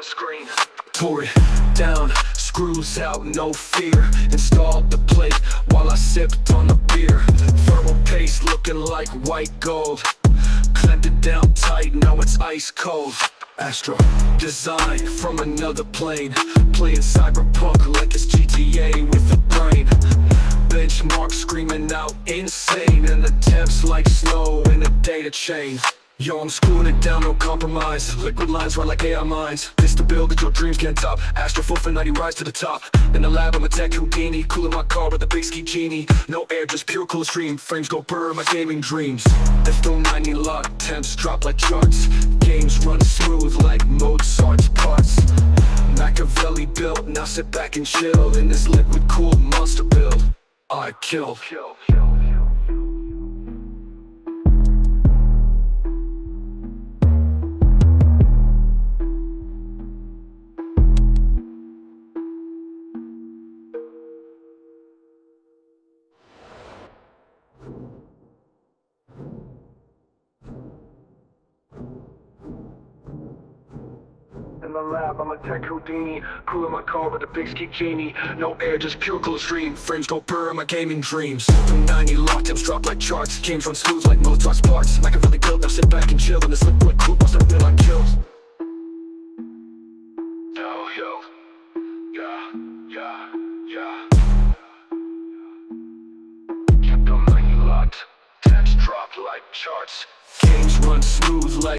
Screen. Tore it down, screws out, no fear. Installed the plate while I sipped on the beer. Thermal paste looking like white gold. Clamped it down tight, now it's ice cold. Astro, design from another plane. Playing cyberpunk like it's GTA with a brain. Benchmark screaming out insane, and the temps like snow in a data chain. Yo, I'm screwing it down, no compromise. Liquid lines run like AI mines. This the build that your dreams can't top. Astro full for 90, rise to the top. In the lab, I'm a tech Houdini. Cooling my car with a big ski genie. No air, just pure cool stream. Frames go burr, my gaming dreams. F-90 lock, temps drop like charts. Games run smooth like Mozart's parts. Machiavelli built, now sit back and chill. In this liquid cooled monster build, I kill. In the lab, I'm a tech Houdini. Cooling my car with a big ski genie. No air, just pure cool stream. Frames go burr, my gaming dreams. 90 lock, temps drop like charts. Games run smooth like Mozart's parts. Machiavelli built, now sit back and chill. In this liquid cool, monster build, I kill. Yo, yeah. Kept on 90 locked. Temps drop like charts. Games run smooth like